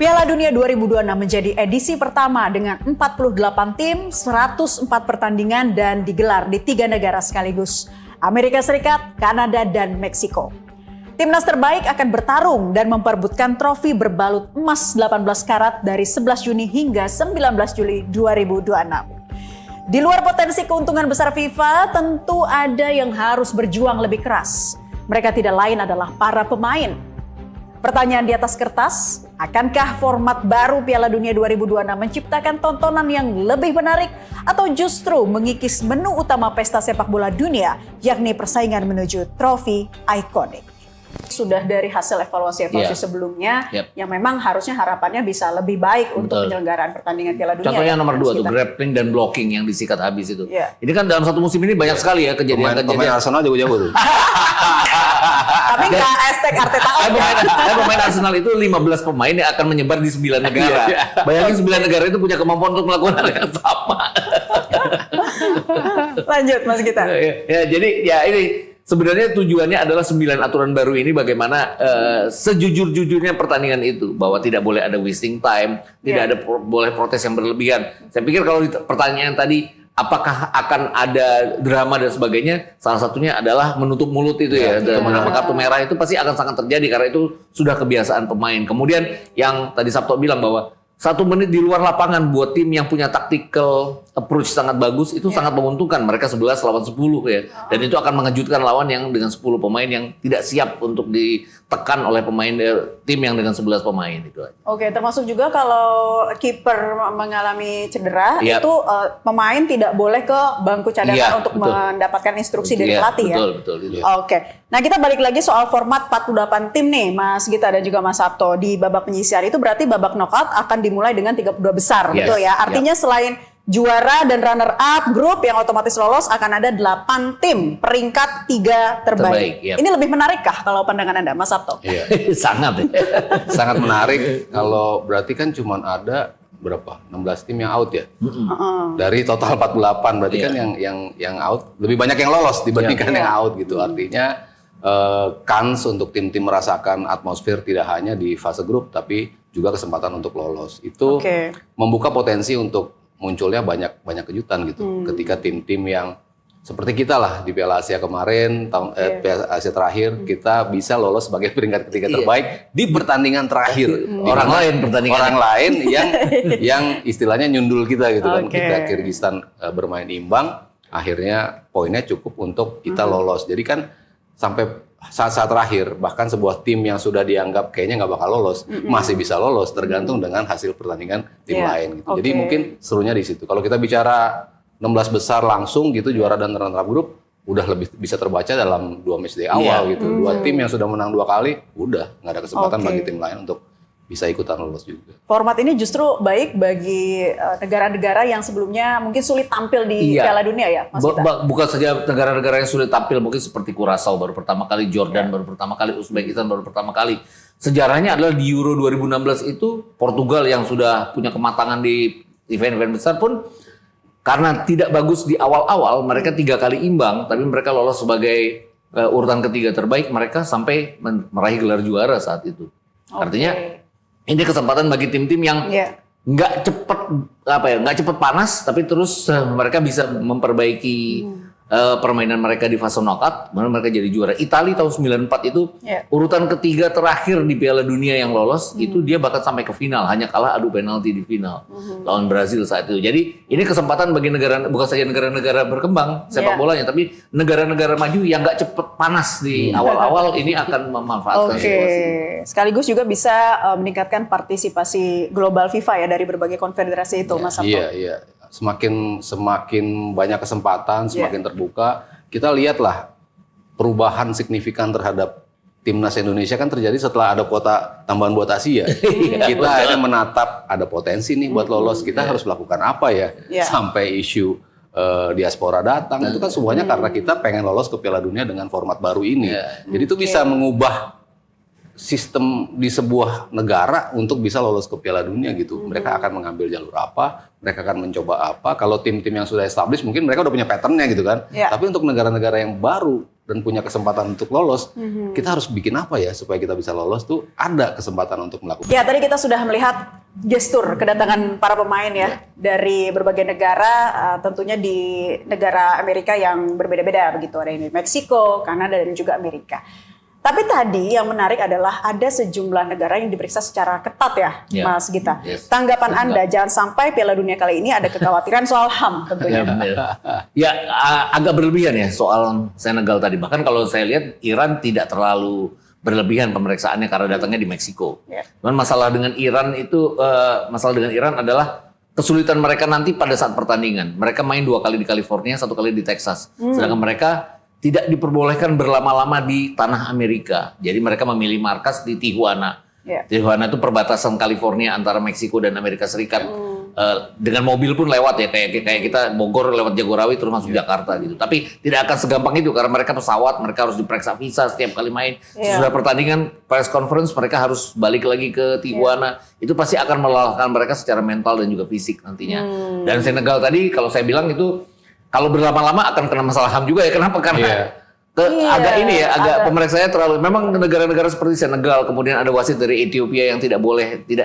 Piala Dunia 2026 menjadi edisi pertama dengan 48 tim, 104 pertandingan dan digelar di 3 negara sekaligus, Amerika Serikat, Kanada, dan Meksiko. Timnas terbaik akan bertarung dan memperebutkan trofi berbalut emas 18 karat dari 11 Juni hingga 19 Juli 2026. Di luar potensi keuntungan besar FIFA, tentu ada yang harus berjuang lebih keras. Mereka tidak lain adalah para pemain. Pertanyaan di atas kertas, akankah format baru Piala Dunia 2026 menciptakan tontonan yang lebih menarik atau justru mengikis menu utama pesta sepak bola dunia, yakni persaingan menuju trofi ikonik? Sudah dari hasil evaluasi sebelumnya, yang memang harusnya harapannya bisa lebih baik untuk penyelenggaraan pertandingan Piala Dunia. Contohnya nomor 2 tuh, grappling dan blocking yang disikat habis itu. Ini kan dalam satu musim ini banyak sekali ya kejadian-kejadian. Pemain Arsenal jago-jago tuh. Tapi nggak hashtag Arteta out. Pemain Arsenal itu 15 pemain yang akan menyebar di 9 negara. Bayangin 9 negara itu punya kemampuan untuk melakukan hal yang sama. Lanjut Mas Gita. Ya, jadi ya ini sebenarnya tujuannya adalah 9 aturan baru ini bagaimana sejujur-jujurnya pertandingan itu, bahwa tidak boleh ada wasting time, tidak ada boleh protes yang berlebihan. Saya pikir kalau pertanyaan tadi apakah akan ada drama dan sebagainya, salah satunya adalah menutup mulut itu menerima kartu merah itu pasti akan sangat terjadi karena itu sudah kebiasaan pemain. Kemudian yang tadi Sabto bilang bahwa 1 menit di luar lapangan buat tim yang punya tactical approach sangat bagus itu sangat menguntungkan. Mereka 11 lawan 10 ya. Dan itu akan mengejutkan lawan yang dengan 10 pemain yang tidak siap untuk ditekan oleh pemain tim yang dengan 11 pemain itu. Oke, termasuk juga kalau kiper mengalami cedera itu pemain tidak boleh ke bangku cadangan untuk mendapatkan instruksi dari pelatih Betul. Oke. Nah, kita balik lagi soal format 48 tim nih, Mas Gita dan juga Mas Sabto. Di babak penyisihan itu berarti babak knockout akan dimulai dengan 32 besar, betul ya? Artinya selain juara dan runner up grup yang otomatis lolos, akan ada 8 tim peringkat 3 terbaik. Ini lebih menarikkah kalau pandangan Anda, Mas Sabto? Iya. Sangat menarik. Kalau berarti kan cuma ada berapa? 16 tim yang out ya. Dari total 48 berarti kan yang out lebih banyak yang lolos dibandingkan yang out gitu. Artinya kans untuk tim-tim merasakan atmosfer tidak hanya di fase grup tapi juga kesempatan untuk lolos. Itu membuka potensi untuk munculnya banyak kejutan gitu. Ketika tim-tim yang seperti kita lah di Piala Asia kemarin, Piala Asia terakhir, kita bisa lolos sebagai peringkat ketiga terbaik di pertandingan terakhir. Orang lain yang istilahnya nyundul kita gitu kan. Kita Kyrgyzstan bermain imbang, akhirnya poinnya cukup untuk kita lolos. Jadi kan sampai saat terakhir, bahkan sebuah tim yang sudah dianggap kayaknya nggak bakal lolos, masih bisa lolos tergantung dengan hasil pertandingan tim lain. Gitu. Jadi mungkin serunya di situ. Kalau kita bicara 16 besar langsung gitu, juara dan runner-up grup, udah lebih bisa terbaca dalam 2 matchday awal gitu. 2 tim yang sudah menang 2 kali, udah nggak ada kesempatan bagi tim lain untuk bisa ikutan lolos juga. Format ini justru baik bagi negara-negara yang sebelumnya mungkin sulit tampil di Piala Dunia ya, Mas Gita? Bukan saja negara-negara yang sulit tampil, mungkin seperti Curaçao baru pertama kali, Jordan baru pertama kali, Uzbekistan baru pertama kali. Sejarahnya adalah di Euro 2016 itu Portugal yang sudah punya kematangan di event-event besar pun karena tidak bagus di awal-awal, mereka 3 kali imbang, tapi mereka lolos sebagai urutan ketiga terbaik, mereka sampai meraih gelar juara saat itu. Artinya ini kesempatan bagi tim-tim yang nggak cepet panas, tapi terus mereka bisa memperbaiki permainan mereka di fase knockout, kemudian mereka jadi juara. Italia tahun 94 itu urutan ketiga terakhir di Piala Dunia yang lolos, itu dia bahkan sampai ke final, hanya kalah adu penalti di final lawan Brazil saat itu. Jadi ini kesempatan bagi negara, bukan saja negara-negara berkembang sepak bolanya, tapi negara-negara maju yang nggak cepet panas di awal-awal ini akan memanfaatkan situasi. Sekaligus juga bisa meningkatkan partisipasi global FIFA ya dari berbagai konfederasi itu, Mas Sabto. Iya. Semakin banyak kesempatan, semakin terbuka. Kita lihatlah perubahan signifikan terhadap timnas Indonesia kan terjadi setelah ada kuota tambahan buat Asia. Kita akhirnya menatap ada potensi nih buat lolos. Kita harus melakukan apa ya sampai isu diaspora datang. Itu kan semuanya karena kita pengen lolos ke Piala Dunia dengan format baru ini. Jadi itu bisa mengubah sistem di sebuah negara untuk bisa lolos ke Piala Dunia gitu. Mereka akan mengambil jalur apa, mereka akan mencoba apa. Kalau tim-tim yang sudah established mungkin mereka udah punya patternnya gitu kan. Tapi untuk negara-negara yang baru dan punya kesempatan untuk lolos, kita harus bikin apa ya supaya kita bisa lolos tuh ada kesempatan untuk melakukan. Ya, tadi kita sudah melihat gestur kedatangan para pemain ya dari berbagai negara, tentunya di negara Amerika yang berbeda-beda begitu, ada yang di Meksiko, Kanada dan juga Amerika. Tapi tadi yang menarik adalah ada sejumlah negara yang diperiksa secara ketat ya, Mas Gita. Tanggapan Anda, jangan sampai Piala Dunia kali ini ada kekhawatiran soal HAM tentunya. Agak berlebihan ya soal Senegal tadi. Bahkan kalau saya lihat Iran tidak terlalu berlebihan pemeriksaannya karena datangnya di Meksiko. Cuman masalah dengan Iran itu, adalah kesulitan mereka nanti pada saat pertandingan. Mereka main 2 kali di California, 1 kali di Texas. Sedangkan mereka tidak diperbolehkan berlama-lama di tanah Amerika. Jadi mereka memilih markas di Tijuana. Tijuana itu perbatasan California antara Meksiko dan Amerika Serikat. Dengan mobil pun lewat ya, kayak kita Bogor lewat Jagorawi terus masuk Jakarta gitu. Tapi tidak akan segampang itu karena mereka pesawat, mereka harus diperiksa visa setiap kali main. Sesudah pertandingan press conference mereka harus balik lagi ke Tijuana. Itu pasti akan melelahkan mereka secara mental dan juga fisik nantinya. Dan Senegal tadi kalau saya bilang itu kalau berlama-lama akan kena masalah HAM juga ya. Kenapa? Karena agak pemeriksaannya terlalu. Memang negara-negara seperti Senegal, kemudian ada wasit dari Ethiopia yang tidak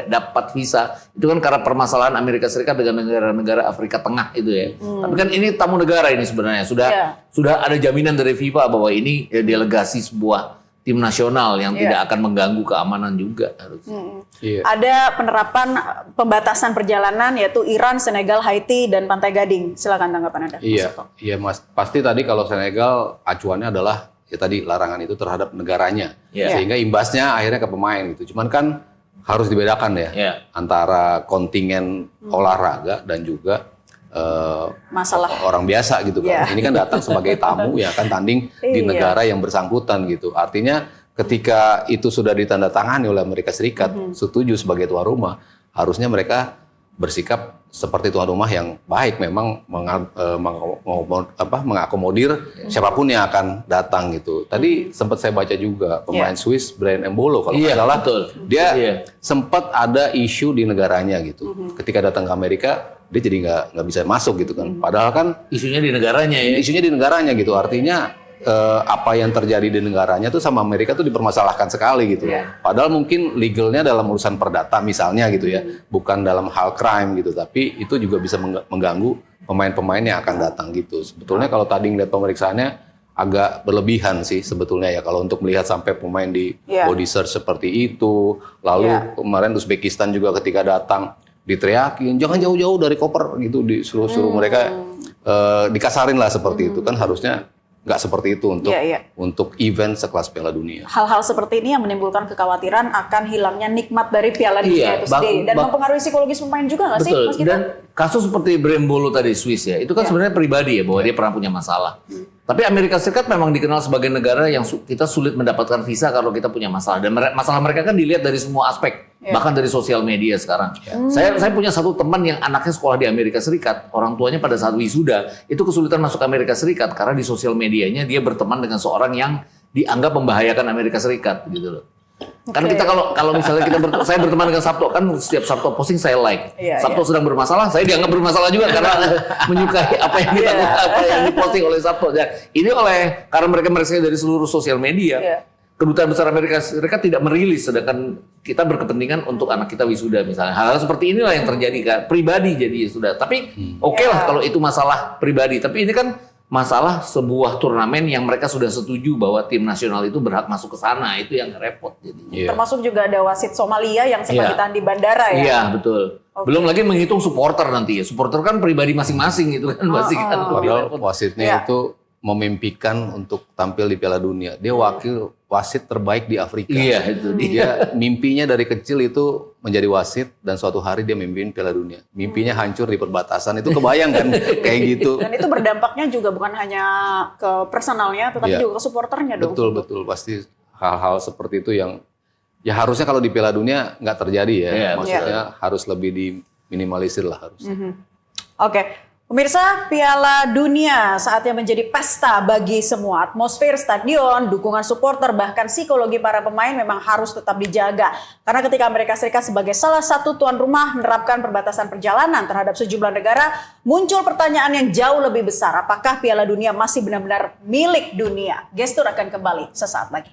dapat visa. Itu kan karena permasalahan Amerika Serikat dengan negara-negara Afrika Tengah itu ya. Tapi kan ini tamu negara ini sebenarnya sudah ada jaminan dari FIFA bahwa ini delegasi sebuah tim nasional yang tidak akan mengganggu keamanan juga harusnya. Ada penerapan pembatasan perjalanan yaitu Iran, Senegal, Haiti dan Pantai Gading. Silakan tanggapan Anda. Iya Mas. Pasti tadi kalau Senegal acuannya adalah ya tadi larangan itu terhadap negaranya, sehingga imbasnya akhirnya ke pemain gitu. Cuman kan harus dibedakan ya antara kontingen olahraga dan juga masalah orang biasa gitu kan. Ini kan datang sebagai tamu ya kan tanding di negara yang bersangkutan gitu. Artinya ketika itu sudah ditandatangani oleh Amerika Serikat, setuju sebagai tuan rumah, harusnya mereka bersikap seperti tuan rumah yang baik, memang mengakomodir siapapun yang akan datang gitu. Tadi sempat saya baca juga pemain Swiss Bryan Embolo kalau nggak salah, dia sempat ada isu di negaranya gitu. Ketika datang ke Amerika dia jadi nggak bisa masuk gitu kan. Padahal kan isunya di negaranya ya. Isunya di negaranya gitu. Artinya apa yang terjadi di negaranya tuh sama Amerika tuh dipermasalahkan sekali gitu. Padahal mungkin legalnya dalam urusan perdata misalnya gitu ya, bukan dalam hal crime gitu. Tapi itu juga bisa mengganggu pemain-pemain yang akan datang gitu. Sebetulnya kalau tadi ngeliat pemeriksaannya agak berlebihan sih sebetulnya ya kalau untuk melihat sampai pemain di body search seperti itu. Lalu kemarin Uzbekistan juga ketika datang diteriakin jangan jauh-jauh dari koper gitu, disuruh mereka dikasarin lah seperti itu kan. Harusnya nggak seperti itu untuk event sekelas Piala Dunia. Hal-hal seperti ini yang menimbulkan kekhawatiran akan hilangnya nikmat dari Piala Dunia itu sendiri dan mempengaruhi psikologis pemain juga nggak sih, Mas Gita? Dan kasus seperti Brembolo tadi Swiss ya, itu kan sebenarnya pribadi ya bahwa dia pernah punya masalah. Tapi Amerika Serikat memang dikenal sebagai negara yang kita sulit mendapatkan visa kalau kita punya masalah. Dan masalah mereka kan dilihat dari semua aspek, bahkan dari sosial media sekarang. Saya punya satu teman yang anaknya sekolah di Amerika Serikat. Orang tuanya pada saat wisuda itu kesulitan masuk Amerika Serikat karena di sosial medianya dia berteman dengan seorang yang dianggap membahayakan Amerika Serikat gitu loh. Kan kita kalau misalnya saya berteman dengan Sabto, kan setiap Sabto posting saya like. Sabto sedang bermasalah, saya dianggap bermasalah juga karena menyukai apa yang apa yang diposting oleh Sabto. Dan ini karena mereka dari seluruh sosial media. Kedutaan besar Amerika Serikat tidak merilis, sedangkan kita berkepentingan untuk anak kita wisuda misalnya. Hal-hal seperti inilah yang terjadi kan, pribadi jadi sudah. Tapi oke lah kalau itu masalah pribadi. Tapi ini kan masalah sebuah turnamen yang mereka sudah setuju bahwa tim nasional itu berhak masuk ke sana, itu yang repot jadinya. Termasuk juga ada wasit Somalia yang sempat ditahan di bandara ya. Iya betul. Belum lagi menghitung supporter nanti ya. Supporter kan pribadi masing-masing itu kan pasti kan. Padahal wasitnya itu memimpikan untuk tampil di Piala Dunia. Dia wakil wasit terbaik di Afrika. Iya itu dia. Mimpinya dari kecil itu menjadi wasit dan suatu hari dia mimpin Piala Dunia. Mimpinya hancur di perbatasan, itu kebayang kan kayak gitu. Dan itu berdampaknya juga bukan hanya ke personalnya tetapi juga ke supporternya dong. Betul pasti hal-hal seperti itu yang ya harusnya kalau di Piala Dunia nggak terjadi ya. Maksudnya harus lebih diminimalisir lah harusnya. Oke. Pemirsa, Piala Dunia saatnya menjadi pesta bagi semua. Atmosfer stadion, dukungan supporter, bahkan psikologi para pemain memang harus tetap dijaga. Karena ketika Amerika Serikat sebagai salah satu tuan rumah menerapkan perbatasan perjalanan terhadap sejumlah negara, muncul pertanyaan yang jauh lebih besar. Apakah Piala Dunia masih benar-benar milik dunia? Gestur akan kembali sesaat lagi.